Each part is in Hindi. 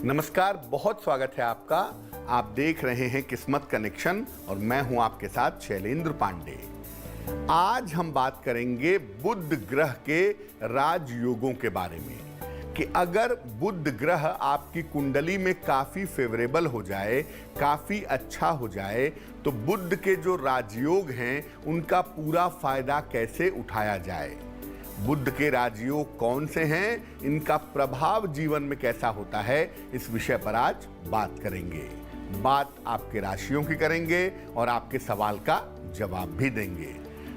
नमस्कार, बहुत स्वागत है आपका। आप देख रहे हैं किस्मत कनेक्शन और मैं हूं आपके साथ शैलेंद्र पांडे। आज हम बात करेंगे बुध ग्रह के राजयोगों के बारे में कि अगर बुध ग्रह आपकी कुंडली में काफी फेवरेबल हो जाए, काफी अच्छा हो जाए, तो बुध के जो राजयोग हैं उनका पूरा फायदा कैसे उठाया जाए। बुध के राजयोग कौन से हैं, इनका प्रभाव जीवन में कैसा होता है, इस विषय पर आज बात करेंगे। बात आपके राशियों की करेंगे और आपके सवाल का जवाब भी देंगे।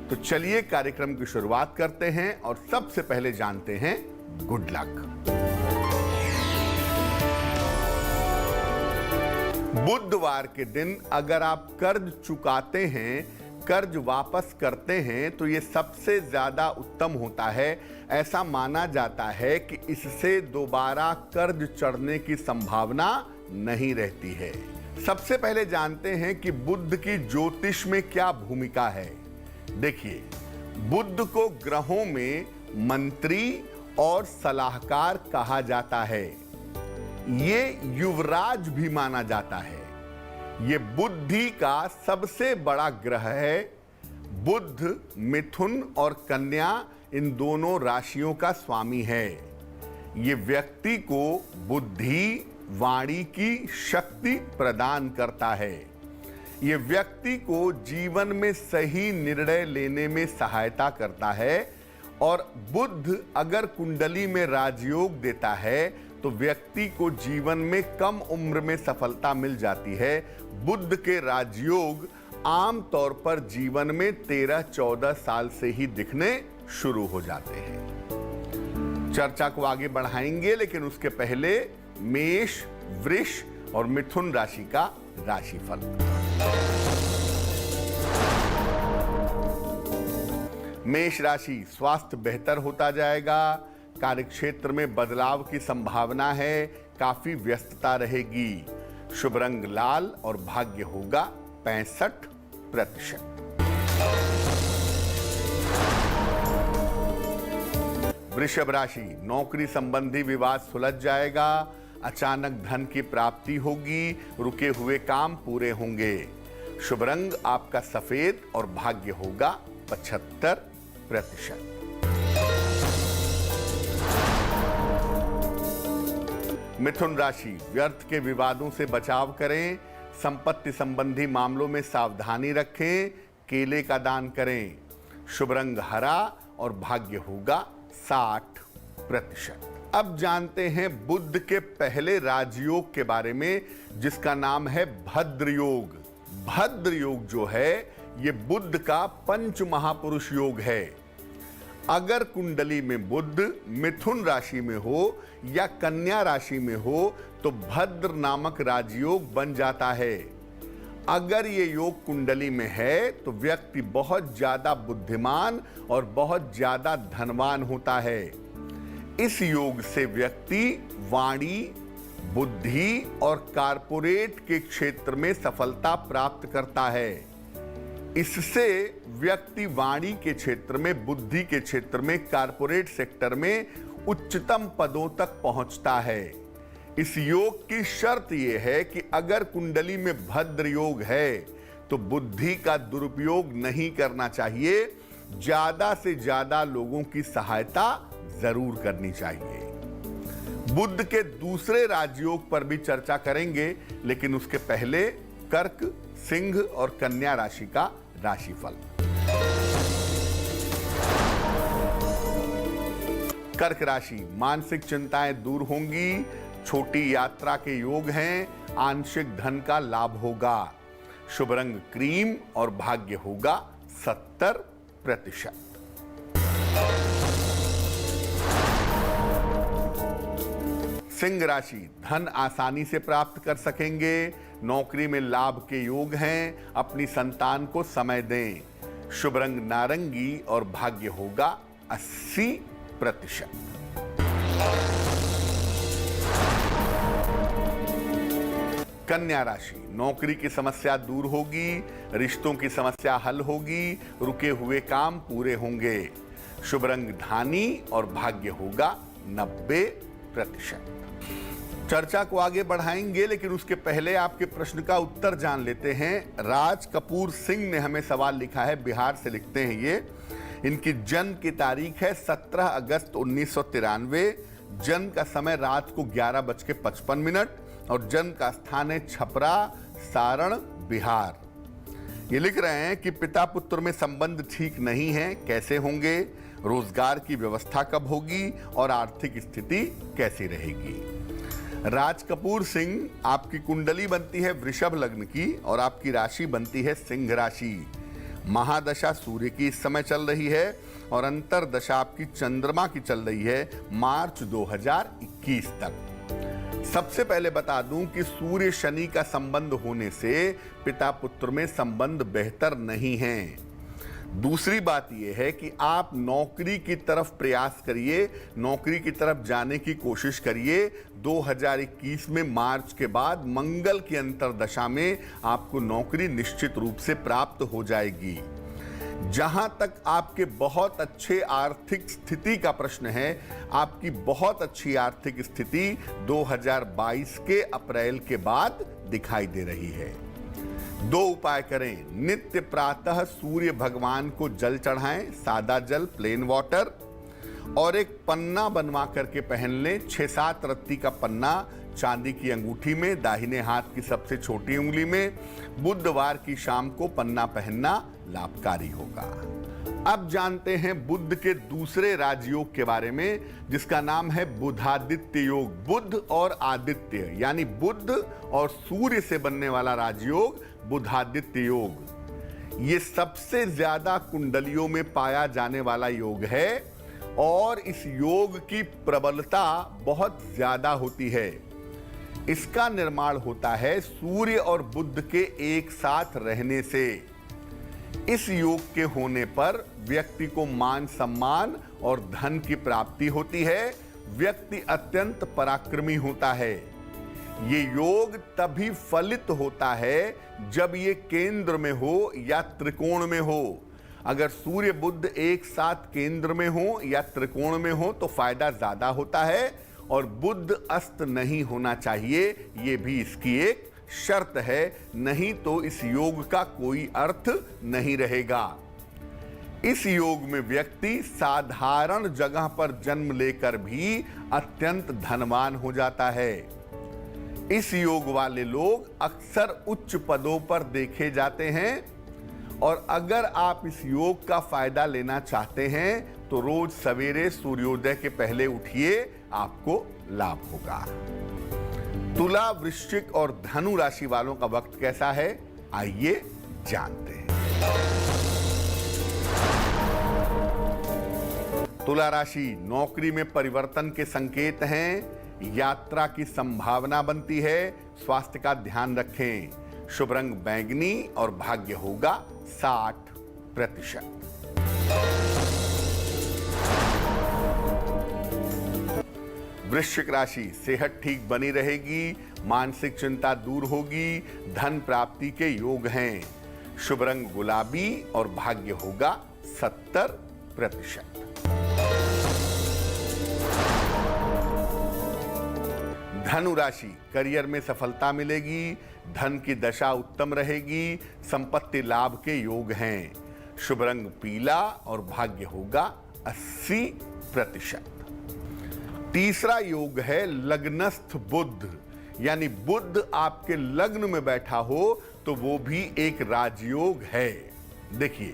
तो चलिए कार्यक्रम की शुरुआत करते हैं और सबसे पहले जानते हैं गुड लक। बुधवार के दिन अगर आप कर्ज चुकाते हैं, कर्ज वापस करते हैं, तो ये सबसे ज्यादा उत्तम होता है। ऐसा माना जाता है कि इससे दोबारा कर्ज चढ़ने की संभावना नहीं रहती है। सबसे पहले जानते हैं कि बुध की ज्योतिष में क्या भूमिका है। देखिए, बुध को ग्रहों में मंत्री और सलाहकार कहा जाता है। ये युवराज भी माना जाता है। ये बुद्धि का सबसे बड़ा ग्रह है। बुध मिथुन और कन्या इन दोनों राशियों का स्वामी है। ये व्यक्ति को बुद्धि, वाणी की शक्ति प्रदान करता है। ये व्यक्ति को जीवन में सही निर्णय लेने में सहायता करता है। और बुध अगर कुंडली में राजयोग देता है तो व्यक्ति को जीवन में कम उम्र में सफलता मिल जाती है। बुध के राजयोग आम तौर पर जीवन में 13-14 साल से ही दिखने शुरू हो जाते हैं। चर्चा को आगे बढ़ाएंगे, लेकिन उसके पहले मेष, वृष और मिथुन राशि का राशिफल। मेष राशि, स्वास्थ्य बेहतर होता जाएगा। कार्यक्षेत्र में बदलाव की संभावना है। काफी व्यस्तता रहेगी। शुभ रंग लाल और भाग्य होगा 65%। वृषभ राशि, नौकरी संबंधी विवाद सुलझ जाएगा। अचानक धन की प्राप्ति होगी। रुके हुए काम पूरे होंगे। शुभ रंग आपका सफेद और भाग्य होगा 75%। मिथुन राशि, व्यर्थ के विवादों से बचाव करें। संपत्ति संबंधी मामलों में सावधानी रखें। केले का दान करें। शुभ रंग हरा और भाग्य होगा 60%। अब जानते हैं बुध के पहले राजयोग के बारे में, जिसका नाम है भद्र योग। भद्र योग जो है, ये बुध का पंच महापुरुष योग है। अगर कुंडली में बुध मिथुन राशि में हो या कन्या राशि में हो तो भद्र नामक राजयोग बन जाता है। अगर ये योग कुंडली में है तो व्यक्ति बहुत ज्यादा बुद्धिमान और बहुत ज्यादा धनवान होता है। इस योग से व्यक्ति वाणी, बुद्धि और कारपोरेट के क्षेत्र में सफलता प्राप्त करता है। इससे व्यक्ति वाणी के क्षेत्र में, बुद्धि के क्षेत्र में, कारपोरेट सेक्टर में उच्चतम पदों तक पहुंचता है। इस योग की शर्त यह है कि अगर कुंडली में भद्र योग है तो बुद्धि का दुरुपयोग नहीं करना चाहिए। ज्यादा से ज्यादा लोगों की सहायता जरूर करनी चाहिए। बुध के दूसरे राजयोग पर भी चर्चा करेंगे, लेकिन उसके पहले कर्क, सिंह और कन्या राशि का राशिफल। कर्क राशि, मानसिक चिंताएं दूर होंगी। छोटी यात्रा के योग हैं। आंशिक धन का लाभ होगा। शुभ रंग क्रीम और भाग्य होगा 70%। सिंह राशि, धन आसानी से प्राप्त कर सकेंगे। नौकरी में लाभ के योग हैं। अपनी संतान को समय दें। शुभ रंग नारंगी और भाग्य होगा 80%। कन्या राशि, नौकरी की समस्या दूर होगी। रिश्तों की समस्या हल होगी। रुके हुए काम पूरे होंगे। शुभ रंग धानी और भाग्य होगा 90%। चर्चा को आगे बढ़ाएंगे, लेकिन उसके पहले आपके प्रश्न का उत्तर जान लेते हैं। राज कपूर सिंह ने हमें सवाल लिखा है, बिहार से लिखते हैं ये। इनकी जन्म की तारीख है 17 अगस्त 1993। जन्म का समय रात को 11:55 और जन्म का स्थान है छपरा, सारण, बिहार। ये लिख रहे हैं कि पिता पुत्र में संबंध ठीक नहीं है, कैसे होंगे, रोजगार की व्यवस्था कब होगी और आर्थिक स्थिति कैसी रहेगी। राज कपूर सिंह, आपकी कुंडली बनती है वृषभ लग्न की और आपकी राशि बनती है सिंह राशि। महादशा सूर्य की इस समय चल रही है और अंतरदशा आपकी चंद्रमा की चल रही है मार्च 2021 तक। सबसे पहले बता दूं कि सूर्य शनि का संबंध होने से पिता पुत्र में संबंध बेहतर नहीं है। दूसरी बात यह है कि आप नौकरी की तरफ प्रयास करिए, नौकरी की तरफ जाने की कोशिश करिए। 2021 में मार्च के बाद मंगल की अंतरदशा में आपको नौकरी निश्चित रूप से प्राप्त हो जाएगी। जहां तक आपके बहुत अच्छे आर्थिक स्थिति का प्रश्न है, आपकी बहुत अच्छी आर्थिक स्थिति 2022 के अप्रैल के बाद दिखाई दे रही है। 2 उपाय करें। नित्य प्रातः सूर्य भगवान को जल चढ़ाएं, सादा जल, प्लेन वाटर, और एक पन्ना बनवा करके पहन लें। 6-7 रत्ती का पन्ना चांदी की अंगूठी में, दाहिने हाथ की सबसे छोटी उंगली में। बुधवार की शाम को पन्ना पहनना लाभकारी होगा। अब जानते हैं बुध के दूसरे राजयोग के बारे में, जिसका नाम है बुधादित्य योग। बुध और आदित्य यानी बुध और सूर्य से बनने वाला राजयोग बुधादित्य योग। ये सबसे ज्यादा कुंडलियों में पाया जाने वाला योग है और इस योग की प्रबलता बहुत ज्यादा होती है। इसका निर्माण होता है सूर्य और बुध के एक साथ रहने से। इस योग के होने पर व्यक्ति को मान सम्मान और धन की प्राप्ति होती है। व्यक्ति अत्यंत पराक्रमी होता है। ये योग तभी फलित होता है जब ये केंद्र में हो या त्रिकोण में हो। अगर सूर्य बुध एक साथ केंद्र में हो या त्रिकोण में हो तो फायदा ज्यादा होता है, और बुध अस्त नहीं होना चाहिए, ये भी इसकी एक शर्त है, नहीं तो इस योग का कोई अर्थ नहीं रहेगा। इस योग में व्यक्ति साधारण जगह पर जन्म लेकर भी अत्यंत धनवान हो जाता है। इस योग वाले लोग अक्सर उच्च पदों पर देखे जाते हैं, और अगर आप इस योग का फायदा लेना चाहते हैं तो रोज सवेरे सूर्योदय के पहले उठिए, आपको लाभ होगा। तुला, वृश्चिक और धनु राशि वालों का वक्त कैसा है, आइए जानते हैं। तुला राशि, नौकरी में परिवर्तन के संकेत हैं, यात्रा की संभावना बनती है, स्वास्थ्य का ध्यान रखें। शुभ रंग बैंगनी और भाग्य होगा 60%। वृश्चिक राशि, सेहत ठीक बनी रहेगी, मानसिक चिंता दूर होगी, धन प्राप्ति के योग हैं। शुभ रंग गुलाबी और भाग्य होगा 70%। धनु राशि, करियर में सफलता मिलेगी, धन की दशा उत्तम रहेगी, संपत्ति लाभ के योग हैं। शुभ रंग पीला और भाग्य होगा 80%। तीसरा योग है लग्नस्थ बुध, यानी बुध आपके लग्न में बैठा हो तो वो भी एक राजयोग है। देखिए,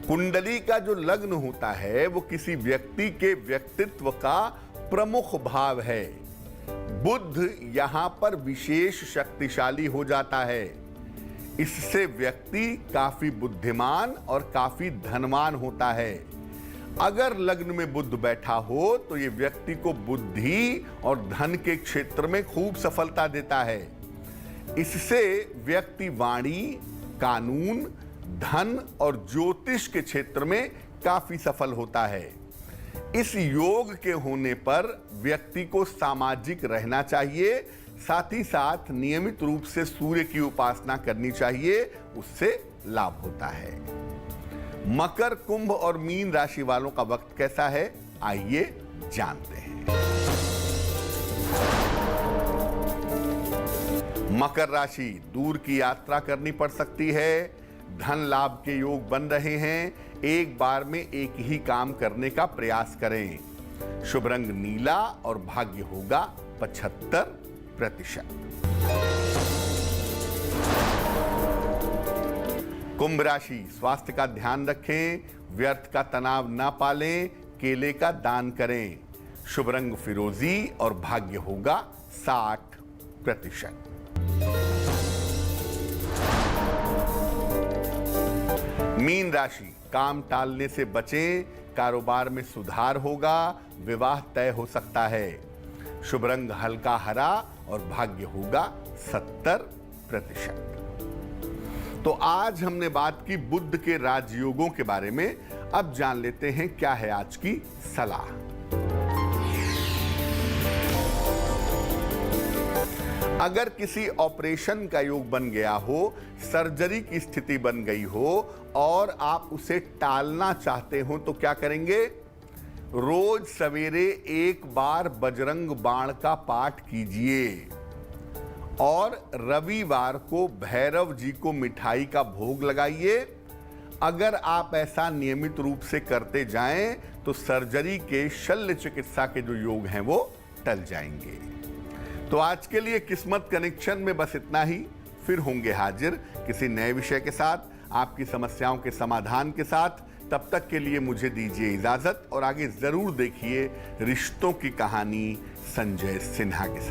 कुंडली का जो लग्न होता है वो किसी व्यक्ति के व्यक्तित्व का प्रमुख भाव है। बुध यहां पर विशेष शक्तिशाली हो जाता है। इससे व्यक्ति काफी बुद्धिमान और काफी धनवान होता है। अगर लग्न में बुध बैठा हो तो ये व्यक्ति को बुद्धि और धन के क्षेत्र में खूब सफलता देता है। इससे व्यक्ति वाणी, कानून, धन और ज्योतिष के क्षेत्र में काफी सफल होता है। इस योग के होने पर व्यक्ति को सामाजिक रहना चाहिए, साथ ही साथ नियमित रूप से सूर्य की उपासना करनी चाहिए, उससे लाभ होता है। मकर, कुंभ और मीन राशि वालों का वक्त कैसा है, आइए जानते हैं। मकर राशि, दूर की यात्रा करनी पड़ सकती है। धन लाभ के योग बन रहे हैं। एक बार में एक ही काम करने का प्रयास करें। शुभ रंग नीला और भाग्य होगा 75%। कुंभ राशि, स्वास्थ्य का ध्यान रखें। व्यर्थ का तनाव ना पालें। केले का दान करें। शुभ रंग फिरोजी और भाग्य होगा 60%। मीन राशि, काम टालने से बचें। कारोबार में सुधार होगा। विवाह तय हो सकता है। शुभ रंग हल्का हरा और भाग्य होगा 70%। तो आज हमने बात की बुध के राजयोगों के बारे में। अब जान लेते हैं क्या है आज की सलाह। अगर किसी ऑपरेशन का योग बन गया हो, सर्जरी की स्थिति बन गई हो और आप उसे टालना चाहते हो तो क्या करेंगे? रोज सवेरे एक बार बजरंग बाण का पाठ कीजिए और रविवार को भैरव जी को मिठाई का भोग लगाइए। अगर आप ऐसा नियमित रूप से करते जाएं तो सर्जरी के शल्य चिकित्सा के जो योग हैं वो टल जाएंगे। तो आज के लिए किस्मत कनेक्शन में बस इतना ही। फिर होंगे हाजिर किसी नए विषय के साथ, आपकी समस्याओं के समाधान के साथ। तब तक के लिए मुझे दीजिए इजाजत और आगे जरूर देखिए रिश्तों की कहानी संजय सिन्हा के साथ।